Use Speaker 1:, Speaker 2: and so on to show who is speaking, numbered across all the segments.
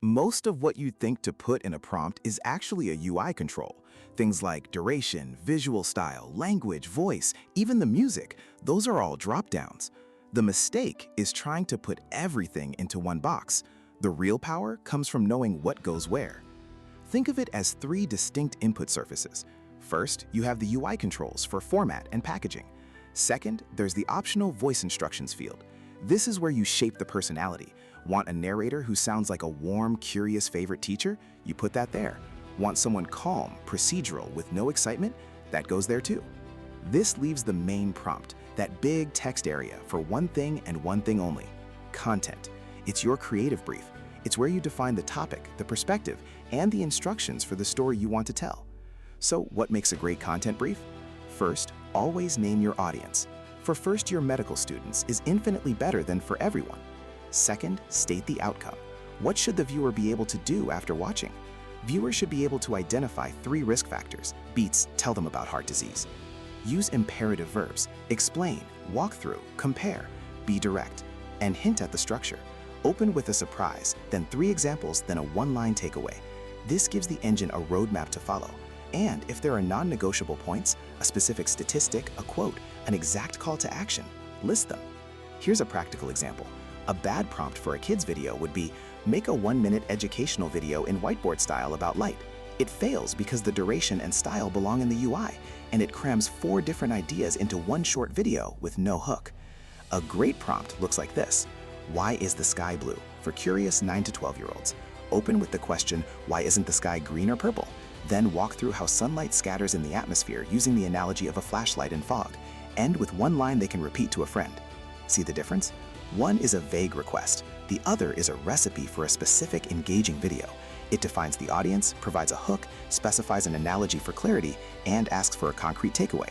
Speaker 1: Most of what you think to put in a prompt is actually a UI control. Things like duration, visual style, language, voice, even the music, those are all drop-downs. The mistake is trying to put everything into one box. The real power comes from knowing what goes where. Think of it as three distinct input surfaces. First, you have the UI controls for format and packaging. Second, there's the optional voice instructions field. This is where you shape the personality. Want a narrator who sounds like a warm, curious favorite teacher? You put that there. Want someone calm, procedural, with no excitement? That goes there too. This leaves the main prompt, that big text area for one thing and one thing only: content. It's your creative brief. It's where you define the topic, the perspective, and the instructions for the story you want to tell. So what makes a great content brief? First, always name your audience. For first-year medical students is infinitely better than for everyone. Second, state the outcome. What should the viewer be able to do after watching? Viewers should be able to identify 3 risk factors. Beats, tell them about heart disease. Use imperative verbs. Explain, walk through, compare. Be direct. And hint at the structure. Open with a surprise, then 3 examples, then a one-line takeaway. This gives the engine a roadmap to follow. And if there are non-negotiable points, a specific statistic, a quote, an exact call to action, list them. Here's a practical example. A bad prompt for a kid's video would be, make a 1-minute educational video in whiteboard style about light. It fails because the duration and style belong in the UI, and it crams 4 different ideas into one short video with no hook. A great prompt looks like this. Why is the sky blue? For curious 9 to 12-year-olds. Open with the question, why isn't the sky green or purple? Then walk through how sunlight scatters in the atmosphere using the analogy of a flashlight in fog. End with one line they can repeat to a friend. See the difference? One is a vague request. The other is a recipe for a specific, engaging video. It defines the audience, provides a hook, specifies an analogy for clarity, and asks for a concrete takeaway.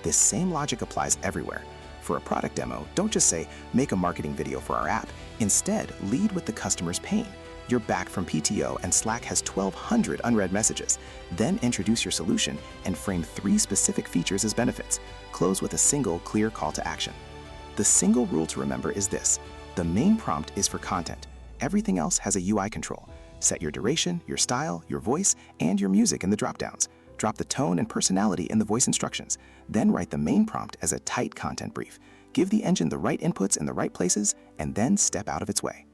Speaker 1: This same logic applies everywhere. For a product demo, don't just say, make a marketing video for our app. Instead, lead with the customer's pain. You're back from PTO and Slack has 1,200 unread messages. Then introduce your solution and frame 3 specific features as benefits. Close with a single, clear call to action. The single rule to remember is this: the main prompt is for content. Everything else has a UI control. Set your duration, your style, your voice, and your music in the dropdowns. Drop the tone and personality in the voice instructions. Then write the main prompt as a tight content brief. Give the engine the right inputs in the right places, and then step out of its way.